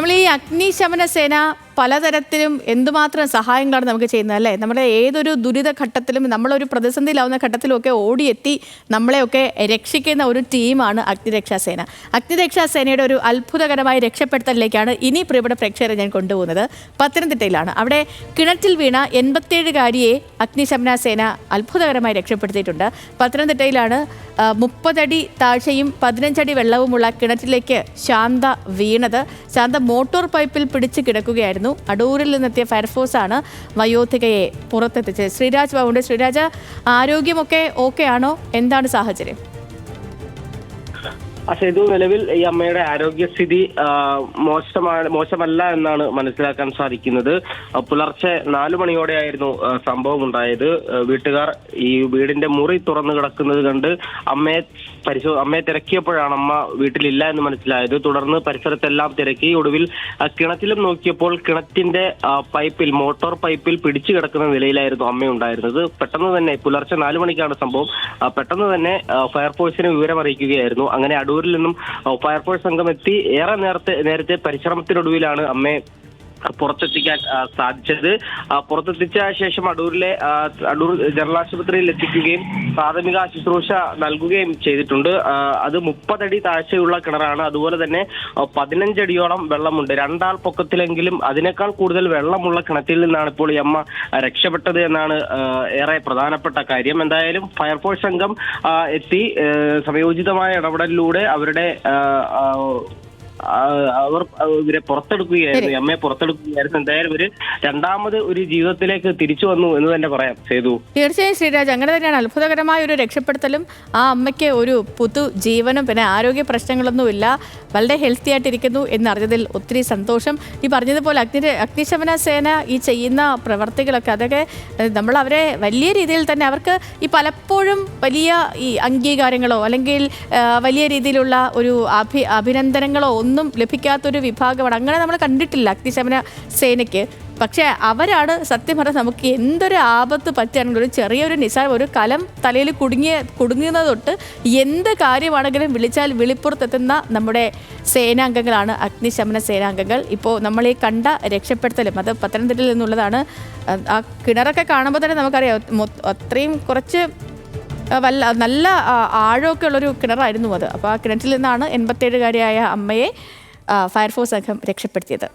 നമ്മൾ ഈ അഗ്നിശമന സേന പലതരത്തിലും എന്തുമാത്രം സഹായങ്ങളാണ് നമുക്ക് ചെയ്യുന്നത് അല്ലേ? നമ്മുടെ ഏതൊരു ദുരിത ഘട്ടത്തിലും നമ്മളൊരു പ്രതിസന്ധിയിലാവുന്ന ഘട്ടത്തിലുമൊക്കെ ഓടിയെത്തി നമ്മളെയൊക്കെ രക്ഷിക്കുന്ന ഒരു ടീമാണ് അഗ്നിരക്ഷാസേന. അഗ്നിരക്ഷാസേനയുടെ ഒരു അത്ഭുതകരമായ രക്ഷപ്പെടുത്തലിലേക്കാണ് ഇനി പ്രിയപ്പെട്ട പ്രേക്ഷകരെ ഞാൻ കൊണ്ടുപോകുന്നത്. പത്തനംതിട്ടയിലാണ്. അവിടെ കിണറ്റിൽ വീണ 87-കാരിയെ അഗ്നിശമന സേന അത്ഭുതകരമായി രക്ഷപ്പെടുത്തിയിട്ടുണ്ട്. പത്തനംതിട്ടയിലാണ് 30 അടി താഴ്ചയും 15 അടി വെള്ളവുമുള്ള കിണറ്റിലേക്ക് ശാന്ത വീണത്. ശാന്ത മോട്ടോർ പൈപ്പിൽ പിടിച്ച് കിടക്കുകയായിരുന്നു. അടൂരിൽ നിന്നെത്തിയ ഫയർഫോഴ്സാണ് വയോധികയെ പുറത്തെത്തിച്ചത്. ശ്രീരാജ് ബാബുണ്ട്. ശ്രീരാജ്, ആരോഗ്യമൊക്കെ ഓക്കെ ആണോ? എന്താണ് സാഹചര്യം? സേതു, നിലവിൽ ഈ അമ്മയുടെ ആരോഗ്യസ്ഥിതി മോശമല്ല എന്നാണ് മനസ്സിലാക്കാൻ സാധിക്കുന്നത്. പുലർച്ചെ 4 മണിയോടെയായിരുന്നു സംഭവം ഉണ്ടായത്. വീട്ടുകാർ ഈ വീടിന്റെ മുറി തുറന്നു കിടക്കുന്നത് കണ്ട് അമ്മയെ തിരക്കിയപ്പോഴാണ് അമ്മ വീട്ടിലില്ല എന്ന് മനസ്സിലായത്. തുടർന്ന് പരിസരത്തെല്ലാം തിരക്കി. ഒടുവിൽ കിണറ്റിലും നോക്കിയപ്പോൾ കിണറ്റിന്റെ മോട്ടോർ പൈപ്പിൽ പിടിച്ചു കിടക്കുന്ന നിലയിലായിരുന്നു അമ്മ ഉണ്ടായിരുന്നത്. പെട്ടെന്ന് തന്നെ പുലർച്ചെ 4 മണിക്കാണ് സംഭവം. പെട്ടെന്ന് തന്നെ ഫയർഫോഴ്സിനെ വിവരം അറിയിക്കുകയായിരുന്നു. അങ്ങനെ അടൂരിൽ നിന്നും ഫയർഫോഴ്സ് സംഘം എത്തി. ഏറെ നേരത്തെ പരിശ്രമത്തിനൊടുവിലാണ് അമ്മയെ പുറത്തെത്തിക്കാൻ സാധിച്ചത്. പുറത്തെത്തിച്ച ശേഷം അടൂർ ജനറൽ ആശുപത്രിയിൽ എത്തിക്കുകയും പ്രാഥമിക ശുശ്രൂഷ നൽകുകയും ചെയ്തിട്ടുണ്ട്. അത് 30 അടി താഴ്ചയുള്ള കിണറാണ്. അതുപോലെ തന്നെ 15 അടിയോളം വെള്ളമുണ്ട്. 2 ആൾ പൊക്കത്തിലെങ്കിലും അതിനേക്കാൾ കൂടുതൽ വെള്ളമുള്ള കിണറ്റിൽ നിന്നാണ് ഇപ്പോൾ ഈ അമ്മ രക്ഷപ്പെട്ടത് എന്നാണ് ഏറെ പ്രധാനപ്പെട്ട കാര്യം. എന്തായാലും ഫയർഫോഴ്സ് സംഘം എത്തി സമയോചിതമായ ഇടപെടലിലൂടെ അവർ ഇവരെ പുറത്തെടുക്കുകയായിരുന്നു, അമ്മയെ പുറത്തെടുക്കുകയായിരുന്നു. എന്തായാലും രണ്ടാമത് ഒരു ജീവിതത്തിലേക്ക് തിരിച്ചു വന്നു എന്ന് തന്നെ പറയാം. സേതു, തീർച്ചയായും ശ്രീരാജ്, അങ്ങനെ തന്നെയാണ്. അത്ഭുതകരമായ ഒരു രക്ഷപ്പെടുത്തലും ആ അമ്മയ്ക്ക് ഒരു പുതു ജീവനും പിന്നെ ആരോഗ്യ പ്രശ്നങ്ങളൊന്നുമില്ല, വളരെ ഹെൽത്തി ആയിട്ടിരിക്കുന്നു എന്നറിഞ്ഞതിൽ ഒത്തിരി സന്തോഷം. ഈ പറഞ്ഞതുപോലെ അഗ്നിശമന സേന ഈ ചെയ്യുന്ന പ്രവർത്തികളൊക്കെ അതൊക്കെ നമ്മൾ അവരെ വലിയ രീതിയിൽ തന്നെ അവർക്ക് ഈ പലപ്പോഴും വലിയ ഈ അംഗീകാരങ്ങളോ അല്ലെങ്കിൽ വലിയ രീതിയിലുള്ള ഒരു അഭിനന്ദനങ്ങളോ ഒന്നും ലഭിക്കാത്തൊരു വിഭാഗമാണ്. അങ്ങനെ നമ്മൾ കണ്ടിട്ടില്ല അഗ്നിശമന സേനയ്ക്ക്. പക്ഷേ അവരാണ് സത്യം പറഞ്ഞാൽ നമുക്ക് എന്തൊരു ആപത്ത് പറ്റുകയാണെങ്കിലും ഒരു ചെറിയൊരു ഒരു കലം തലയിൽ കുടുങ്ങുന്നത് തൊട്ട് എന്ത് കാര്യമാണെങ്കിലും വിളിച്ചാൽ വിളിപ്പുറത്തെത്തുന്ന നമ്മുടെ സേനാംഗങ്ങളാണ് അഗ്നിശമന സേനാംഗങ്ങൾ. ഇപ്പോൾ നമ്മൾ ഈ കണ്ട രക്ഷപ്പെടുത്തലും അത് പത്തനംതിട്ടയിൽ നിന്നുള്ളതാണ്. ആ കിണറൊക്കെ കാണുമ്പോൾ തന്നെ നമുക്കറിയാം അത്രയും കുറച്ച് നല്ല ആഴമൊക്കെ ഉള്ളൊരു കിണറായിരുന്നു അത്. അപ്പോൾ ആ കിണറ്റിൽ നിന്നാണ് 87-കാരിയായ അമ്മയെ ഫയർഫോഴ്സ് സംഘം രക്ഷപ്പെടുത്തിയത്.